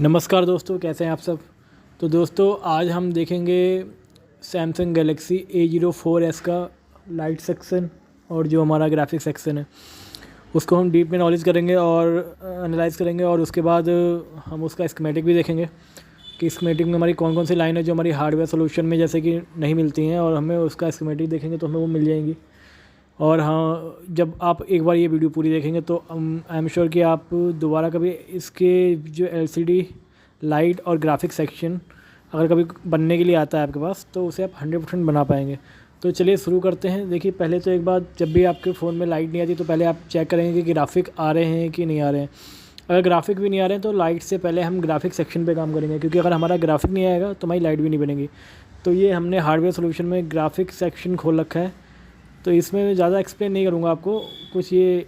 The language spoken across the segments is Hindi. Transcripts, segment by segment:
नमस्कार दोस्तों, कैसे हैं आप सब। तो दोस्तों आज हम देखेंगे सैमसंग गैलेक्सी A04s का लाइट सेक्शन और जो हमारा ग्राफिक सेक्शन है उसको हम डीप में नॉलेज करेंगे और एनालाइज करेंगे। और उसके बाद हम उसका स्कीमेटिक भी देखेंगे कि स्कीमेटिक में हमारी कौन कौन सी लाइन है जो हमारी हार्डवेयर सोल्यूशन में जैसे कि नहीं मिलती हैं, और हमें उसका स्कीमेटिक देखेंगे तो हमें वो मिल जाएंगी। और हाँ, जब आप एक बार ये वीडियो पूरी देखेंगे तो आई एम श्योर कि आप दोबारा कभी इसके जो LCD लाइट और ग्राफिक सेक्शन अगर कभी बनने के लिए आता है आपके पास तो उसे आप 100% बना पाएंगे। तो चलिए शुरू करते हैं। देखिए, पहले तो एक बात, जब भी आपके फ़ोन में लाइट नहीं आती तो पहले आप चेक करेंगे कि ग्राफिक आ रहे हैं कि नहीं आ रहे हैं। अगर ग्राफिक भी नहीं आ रहे हैं तो लाइट से पहले हम ग्राफिक सेक्शन पे काम करेंगे, क्योंकि अगर हमारा ग्राफिक नहीं आएगा तो हमारी लाइट भी नहीं बनेगी। तो ये हमने हार्डवेयर सोल्यूशन में ग्राफिक सेक्शन खोल रखा है, तो इसमें मैं ज़्यादा एक्सप्लेन नहीं करूँगा आपको। कुछ ये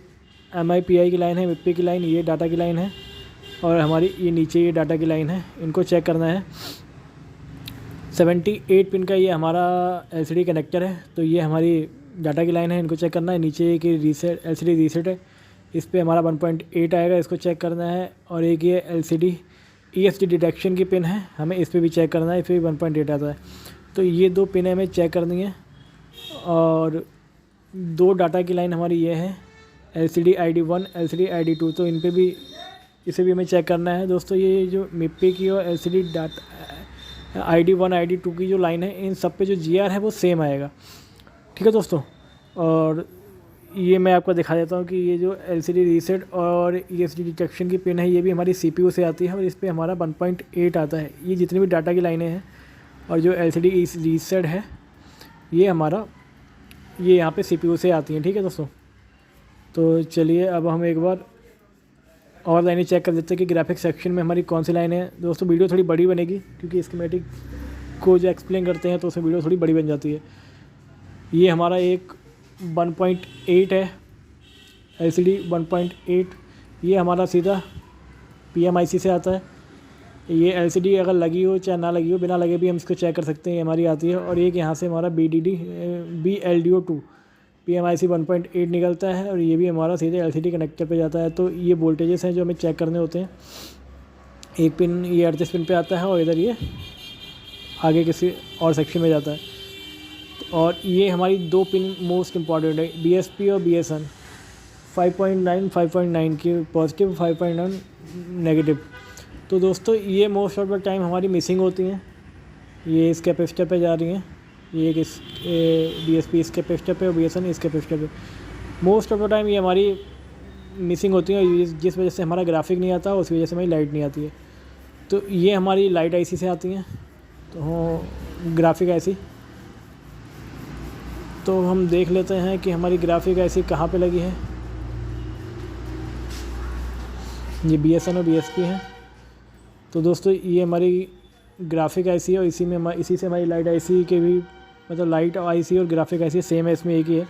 MIPI की लाइन है, MIPI की लाइन, ये डाटा की लाइन है, और हमारी ये नीचे ये डाटा की लाइन है। इनको चेक करना है। 78 पिन का ये हमारा LCD कनेक्टर है, तो ये हमारी डाटा की लाइन है, इनको चेक करना है। नीचे एक रीसेट LCD रीसेट है, इस पर हमारा 1.8 आएगा, इसको चेक करना है। और एक ये LCD ESD डिटेक्शन की पिन है, हमें इस पर भी चेक करना है, इस पर भी 1.8 आता है। तो ये दो पिन हमें चेक करनी है। और दो डाटा की लाइन हमारी ये है, LCD ID1 LCD ID2, तो इन पे भी, इसे भी हमें चेक करना है। दोस्तों ये जो MIPI की और LCD डाटा ID1 ID2 की जो लाइन है, इन सब पे जो GR है वो सेम आएगा। ठीक है दोस्तों। और ये मैं आपको दिखा देता हूँ कि ये जो LCD रीसेट और ESD डिटेक्शन की पिन है, ये भी हमारी CPU से आती है और इस पर हमारा 1.8 आता है। ये जितनी भी डाटा की लाइनें हैं और जो LCD रीसेट है ये हमारा, ये यहाँ पे CPU से आती हैं। ठीक है दोस्तों। तो चलिए अब हम एक बार और लाइनें चेक कर देते हैं कि ग्राफिक सेक्शन में हमारी कौन सी लाइनें हैं। दोस्तों वीडियो थोड़ी बड़ी बनेगी, क्योंकि स्कीमेटिक को जो एक्सप्लेन करते हैं तो उसमें वीडियो थोड़ी बड़ी बन जाती है। ये हमारा एक 1.8 है, LCD 1.8, ये हमारा सीधा PMIC से आता है। ये LCD अगर लगी हो चाहे ना लगी हो, बिना लगे भी हम इसको चेक कर सकते हैं, ये हमारी आती है। और एक यहाँ से हमारा BLDO2 PMIC 1.8 निकलता है, और ये भी हमारा सीधे LCD कनेक्टर पे जाता है। तो ये वोल्टेजेस हैं जो हमें चेक करने होते हैं। एक पिन ये 38 पिन पे आता है, और इधर ये आगे किसी और सेक्शन में जाता है। और ये हमारी दो पिन मोस्ट इम्पॉर्टेंट है, BSP और BSN, 5.9 की पॉजिटिव, 5.9 नेगेटिव। तो दोस्तों ये मोस्ट ऑफ द टाइम हमारी मिसिंग होती हैं। ये इस कैपेसिटर पे जा रही हैं, ये इस BSP इस कैपेसिटर पे और BSN इस कैपेसिटर पे। मोस्ट ऑफ द टाइम ये हमारी मिसिंग होती हैं, जिस वजह से हमारा ग्राफिक नहीं आता, उस वजह से हमारी लाइट नहीं आती है। तो ये हमारी लाइट IC से आती हैं, तो ग्राफिक IC। तो हम देख लेते हैं कि हमारी ग्राफिक IC कहाँ पे लगी है। ये BSN और BSP है। तो दोस्तों ये हमारी ग्राफिक IC है, और इसी से हमारी लाइट IC के भी, मतलब लाइट IC और ग्राफिक IC सेम है, इसमें एक ही है।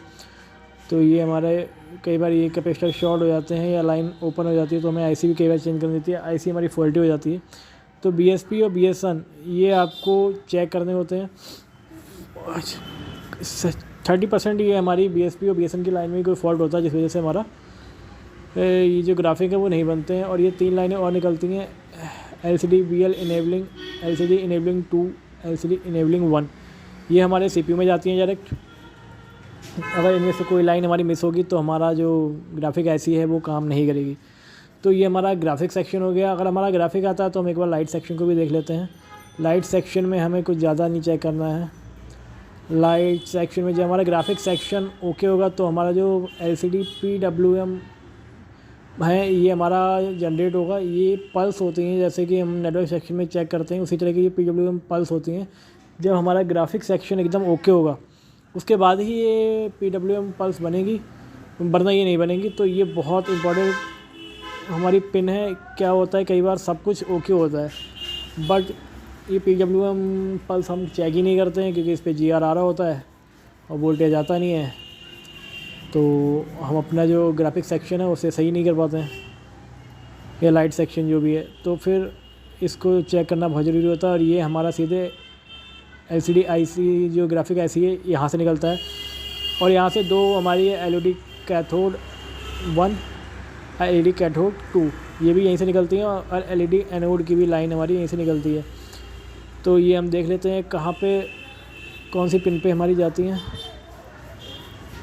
तो ये हमारे कई बार ये कैपेसिटर शॉर्ट हो जाते हैं या लाइन ओपन हो जाती है, तो हमें IC भी कई बार चेंज करनी होती है, IC हमारी फॉल्टी हो जाती है। तो BSP और BSN ये आपको चेक करने होते हैं। 30% ये हमारी BSP और BSN की लाइन में कोई फॉल्ट होता है, जिस वजह से हमारा ये जो ग्राफिक है वो नहीं बनते हैं। और ये तीन लाइनें और निकलती हैं, LCD BL enabling, LCD enabling 2, LCD enabling 1, ये हमारे CPU में जाती हैं डायरेक्ट। अगर इनमें से कोई लाइन हमारी मिस होगी तो हमारा जो ग्राफिक IC है वो काम नहीं करेगी। तो ये हमारा ग्राफिक सेक्शन हो गया। अगर हमारा ग्राफिक आता है तो हम एक बार लाइट सेक्शन को भी देख लेते हैं। लाइट सेक्शन में हमें कुछ ज़्यादा नहीं चेक करना है। लाइट सेक्शन में जब हमारा ग्राफिक सेक्शन ओके होगा तो हमारा जो LCD PWM है ये हमारा जनरेट होगा। ये पल्स होती हैं, जैसे कि हम नेटवर्क सेक्शन में चेक करते हैं, उसी तरह की ये PWM पल्स होती हैं। जब हमारा ग्राफिक सेक्शन एकदम ओके होगा उसके बाद ही ये PWM पल्स बनेगी, वरना ये नहीं बनेगी। तो ये बहुत इंपॉर्टेंट हमारी पिन है। क्या होता है, कई बार सब कुछ ओके होता है बट ये PWM पल्स हम चेक ही नहीं करते हैं, क्योंकि इस पर GR आ रहा होता है और वोल्टेज आता नहीं है, तो हम अपना जो ग्राफिक सेक्शन है उसे सही नहीं कर पाते हैं, या लाइट सेक्शन जो भी है। तो फिर इसको चेक करना बहुत ज़रूरी होता है। और ये हमारा सीधे LCD IC जो ग्राफिक IC है यहाँ से निकलता है, और यहाँ से दो हमारी LED कैथोड 1 LED कैथोड 2 ये भी यहीं से निकलती हैं और एलईडी एनोड की भी लाइन हमारी यहीं से निकलती है। तो ये हम देख लेते हैं कहाँ पे कौन सी पिन पे हमारी जाती हैं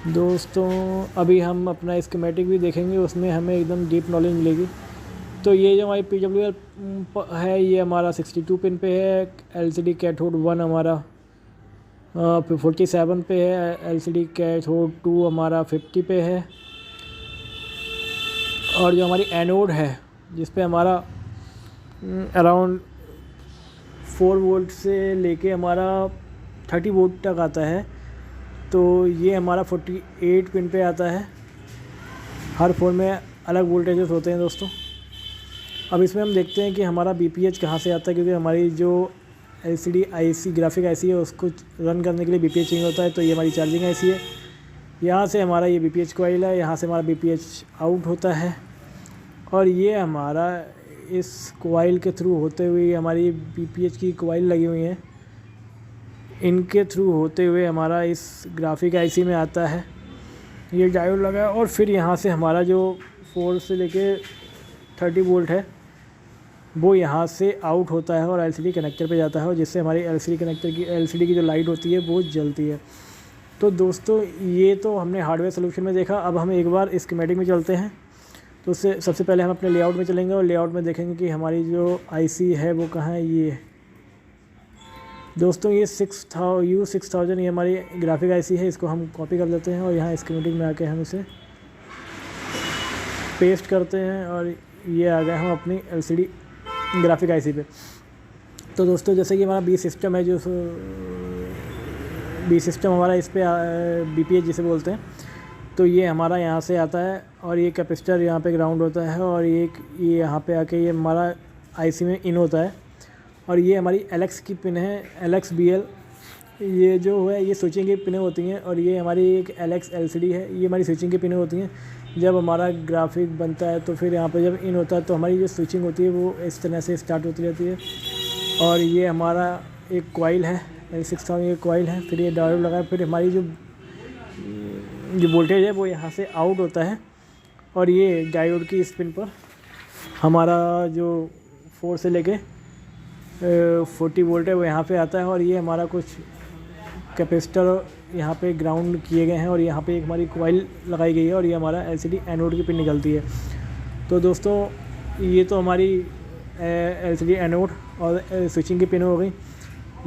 दोस्तों। अभी हम अपना स्कीमेटिक भी देखेंगे, उसमें हमें एकदम डीप नॉलेज मिलेगी। तो ये जो हमारी PWM है ये हमारा 62 पिन पे है। LCD कैथोड 1 हमारा 47 पे है। LCD कैथोड 2 हमारा 50 पे है। और जो हमारी एनोड है जिस पे हमारा अराउंड 4 वोल्ट से लेके हमारा 30 वोल्ट तक आता है, तो ये हमारा 48 पिन पे आता है। हर फ़ोन में अलग वोल्टेजेस होते हैं दोस्तों। अब इसमें हम देखते हैं कि हमारा BPH कहाँ से आता है, क्योंकि हमारी जो LCD IC ग्राफिक IC है उसको रन करने के लिए BPH चाहिए होता है। तो ये हमारी चार्जिंग IC है, यहाँ से हमारा ये BPH कॉइल है, यहाँ से हमारा BPH आउट होता है और ये हमारा इस कॉइल के थ्रू होते हुए हमारी BPH की कॉइल लगी हुई है, इनके थ्रू होते हुए हमारा इस ग्राफिक IC में आता है। ये डायोड लगा है और फिर यहाँ से हमारा जो 4 से लेके 30 वोल्ट है वो यहाँ से आउट होता है और LCD कनेक्टर पे जाता है, और जिससे हमारी LCD की जो लाइट होती है वो जलती है। तो दोस्तों ये तो हमने हार्डवेयर सोल्यूशन में देखा। अब हम एक बार स्कीमेटिक में चलते हैं। तो उससे सबसे पहले हम अपने लेआउट में चलेंगे और लेआउट में देखेंगे कि हमारी जो IC है वो कहाँ है। ये दोस्तों ये U6000 ये हमारी ग्राफिक IC है, इसको हम कॉपी कर लेते हैं और यहाँ स्कीमेटिक में आके हम इसे पेस्ट करते हैं और ये आ गए हम अपनी LCD ग्राफिक IC पे। तो दोस्तों जैसे कि हमारा B सिस्टम है, जो B सिस्टम हमारा इस पे BPH जिसे बोलते हैं, तो ये हमारा यहाँ से आता है और ये कैपेसिटर यहाँ पे ग्राउंड होता है और ये यहाँ पे आके ये हमारा IC में इन होता है। और ये हमारी LX की पिन है, LX BL, ये जो है ये स्विचिंग की पिनें होती हैं। और ये हमारी एक LX LCD है, ये हमारी स्विचिंग की पिनें होती हैं। जब हमारा ग्राफिक बनता है तो फिर यहाँ पे जब इन होता है तो हमारी जो स्विचिंग होती है वो इस तरह से स्टार्ट होती रहती है। और ये हमारा एक कॉइल है, L6000 ये कॉइल है, फिर ये डायोड लगा है, फिर हमारी जो वोल्टेज है वो यहाँ से आउट होता है और ये डायोड की इस पिन पर हमारा जो 4 से लेके 40 वोल्ट है वो यहाँ पे आता है। और ये हमारा कुछ कैपेसिटर यहाँ पे ग्राउंड किए गए हैं और यहाँ पे एक हमारी कॉइल लगाई गई है और ये हमारा LCD एनोड की पिन निकलती है। तो दोस्तों ये तो हमारी LCD एनोड और स्विचिंग की पिन हो गई।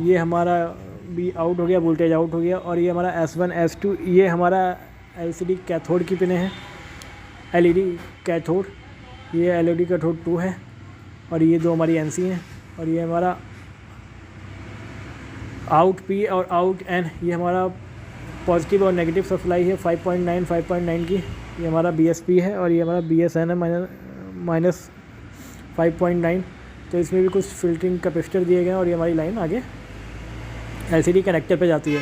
ये हमारा भी आउट हो गया, वोल्टेज आउट हो गया। और ये हमारा S1 S2 ये हमारा LCD कैथोड की पिन है, LED कैथोड, ये LED कैथोड 2 है और ये दो हमारी NC हैं। और ये हमारा आउट P और आउट N ये हमारा पॉजिटिव और नेगेटिव सप्लाई है 5.9 की। ये हमारा BSP है और ये हमारा BSN है -5.9। तो इसमें भी कुछ फिल्टरिंग कैपेसिटर दिए गए हैं और ये हमारी लाइन आगे LCD कनेक्टर पे जाती है।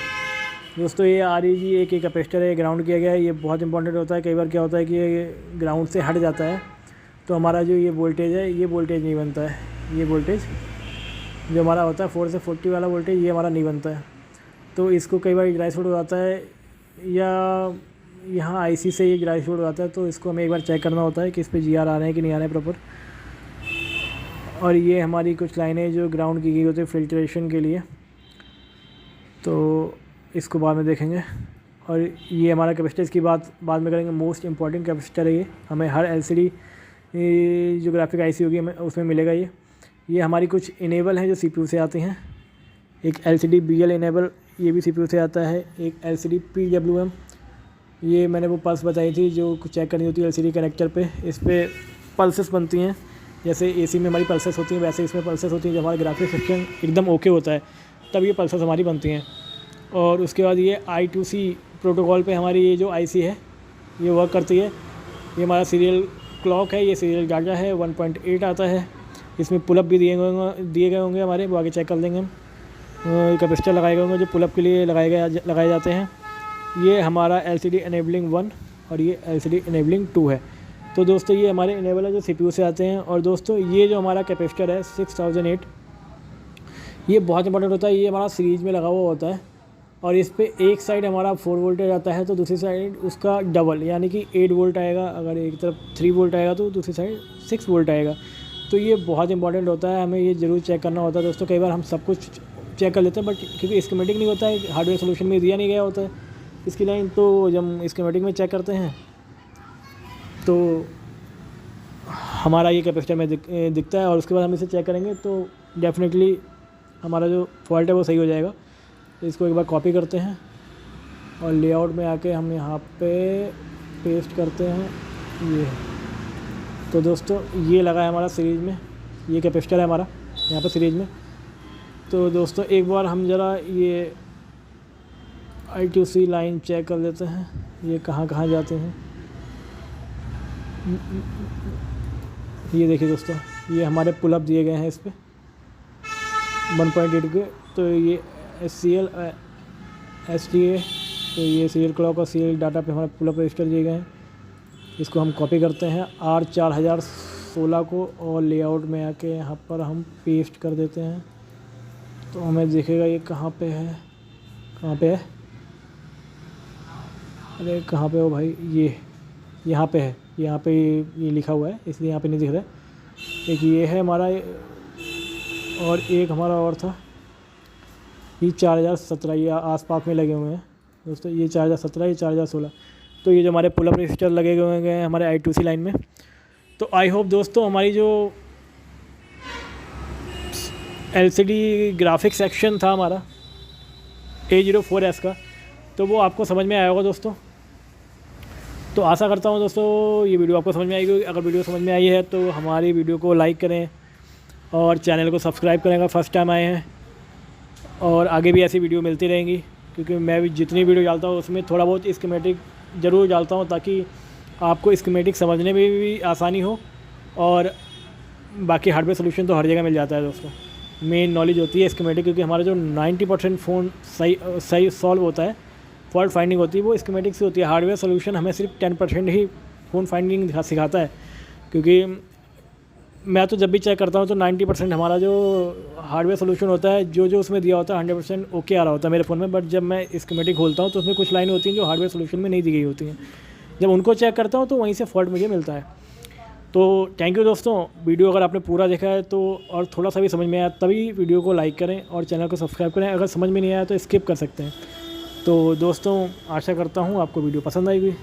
दोस्तों ये REG एक कैपेसिटर है, ग्राउंड किया गया है। ये बहुत इंपॉर्टेंट होता है। कई बार क्या होता है कि ये ग्राउंड से हट जाता है तो हमारा जो ये वोल्टेज है ये वोल्टेज नहीं बनता है। ये वोल्टेज जो हमारा होता है 4 से 40 वाला वोल्टेज ये हमारा नहीं बनता है। तो इसको कई बार ड्राई शॉर्ट हो जाता है या यहाँ IC से ये ड्राई शॉर्ट हो जाता है, तो इसको हमें एक बार चेक करना होता है कि इस पर GR आ रहे हैं कि नहीं आ रहे हैं प्रॉपर। और ये हमारी कुछ लाइनें जो ग्राउंड की गई होती है फिल्ट्रेशन के लिए, तो इसको बाद में देखेंगे। और ये हमारा कैपेसिटर, इसकी बात बाद में करेंगे। मोस्ट इंपॉर्टेंट कैपेसिटर है ये, हमें हर LCD जो ग्राफिक IC होगी हमें उसमें मिलेगा। ये हमारी कुछ इनेबल हैं जो CPU से आती हैं। एक LCD BL इनेबल ये भी CPU से आता है। एक LCD PWM ये मैंने वो पल्स बताई थी जो चेक करनी होती है LCD कनेक्टर पे। इस पर पल्सेस बनती हैं, जैसे AC में हमारी पल्सेस होती हैं वैसे इसमें पल्सेस होती हैं। जब हमारा ग्राफिक सिस्टम एकदम ओके होता है तब ये पल्सेस हमारी बनती हैं। और उसके बाद ये I2C प्रोटोकॉल पे हमारी ये जो IC है ये वर्क करती है। ये हमारा सीरियल क्लॉक है, ये सीरियल डाटा है, 1.8 आता है। इसमें पुलअप भी दिए गए होंगे हमारे, वो आगे चेक कर लेंगे हम। कैपेसिटर लगाए गए होंगे जो पुलअप के लिए लगाए जाते हैं। ये हमारा LCD इनेबलिंग 1 और ये LCD इनेबलिंग 2 है। तो दोस्तों ये हमारे इनेबल है जो CPU से आते हैं। और दोस्तों ये जो हमारा कैपेसिटर है 6008 ये बहुत इंपॉर्टेंट होता है। ये हमारा सीरीज में लगा हुआ होता है और इस पे एक साइड हमारा 4 वोल्टेज आता है तो दूसरी साइड उसका डबल यानी कि 8 वोल्ट आएगा। अगर एक तरफ 3 वोल्ट आएगा तो दूसरी साइड 6 वोल्ट आएगा। तो ये बहुत इंपॉर्टेंट होता है, हमें ये ज़रूर चेक करना होता है दोस्तों। कई बार हम सब कुछ चेक कर लेते हैं बट क्योंकि स्कीमेटिक नहीं होता है, हार्डवेयर सोल्यूशन में दिया नहीं गया होता है इसकी लाइन, तो जब हम स्कीमेटिक में चेक करते हैं तो हमारा ये कैपेसिटर में दिखता है और उसके बाद हम इसे चेक करेंगे तो डेफिनेटली हमारा जो फॉल्ट है वो सही हो जाएगा। तो इसको एक बार कॉपी करते हैं और लेआउट में आके हम यहाँ पे पेस्ट करते हैं ये। तो दोस्तों ये लगा है हमारा सीरीज़ में, ये कैपेसिटर है हमारा यहाँ पे सीरीज़ में। तो दोस्तों एक बार हम ज़रा ये I2C लाइन चेक कर लेते हैं, ये कहाँ कहाँ जाते हैं। ये देखिए दोस्तों, ये हमारे पुल अप दिए गए हैं इस पर 1.8 के। तो ये SCL SDA, तो ये सीरियल क्लॉक और सीरियल डाटा पे हमारे पुल अप रजिस्टर दिए गए हैं। इसको हम कॉपी करते हैं R4016 को और लेआउट में आके यहाँ पर हम पेस्ट कर देते हैं। तो हमें दिखेगा ये कहाँ पे है, कहाँ पे है, अरे कहाँ पे हो भाई, ये यहाँ पे है, यहाँ पे ये लिखा हुआ है इसलिए यहाँ पे नहीं दिख रहा है। एक ये है हमारा और एक हमारा और था, ये 4017, ये आसपास में लगे हुए हैं दोस्तों। ये 4017, ये 4016। तो ये जो हमारे पुल अप रजिस्टर लगे हुए हैं हमारे I2C लाइन में। तो आई होप दोस्तों हमारी जो LCD ग्राफिक सेक्शन था हमारा A04S का, तो वो आपको समझ में आया होगा दोस्तों। तो आशा करता हूँ दोस्तों ये वीडियो आपको समझ में आएगी। अगर वीडियो समझ में आई है तो हमारी वीडियो को लाइक करें और चैनल को सब्सक्राइब करें अगर फर्स्ट टाइम आए हैं। और आगे भी ऐसी वीडियो मिलती रहेंगी क्योंकि मैं भी जितनी वीडियो डालता हूँ उसमें थोड़ा बहुत स्कीमेटिक ज़रूर डालता हूँ ताकि आपको स्कीमेटिक समझने में भी आसानी हो। और बाकी हार्डवेयर सोल्यूशन तो हर जगह मिल जाता है दोस्तों। मेन नॉलेज होती है स्कीमेटिक, क्योंकि हमारा जो 90% फ़ोन सही सॉल्व होता है, फॉल्ट फाइंडिंग होती है वो स्कीमेटिक से होती है। हार्डवेयर सोल्यूशन हमें सिर्फ 10% ही फ़ोन फाइंडिंग सिखाता है, क्योंकि मैं तो जब भी चेक करता हूँ तो 90% हमारा जो हार्डवेयर सोल्यूशन होता है जो उसमें दिया होता है 100% ओके आ रहा होता है मेरे फ़ोन में। बट जब मैं स्कीमेटिक खोलता हूँ तो उसमें कुछ लाइन होती हैं जो हार्डवेयर सोल्यूशन में नहीं दी गई होती हैं। जब उनको चेक करता हूँ तो वहीं से फॉल्ट मुझे मिलता है। तो थैंक यू दोस्तों, वीडियो अगर आपने पूरा देखा है तो और थोड़ा सा भी समझ में आया तभी वीडियो को लाइक करें और चैनल को सब्सक्राइब करें। अगर समझ में नहीं आया तो स्किप कर सकते हैं। तो दोस्तों आशा करता हूँ आपको वीडियो पसंद आएगी।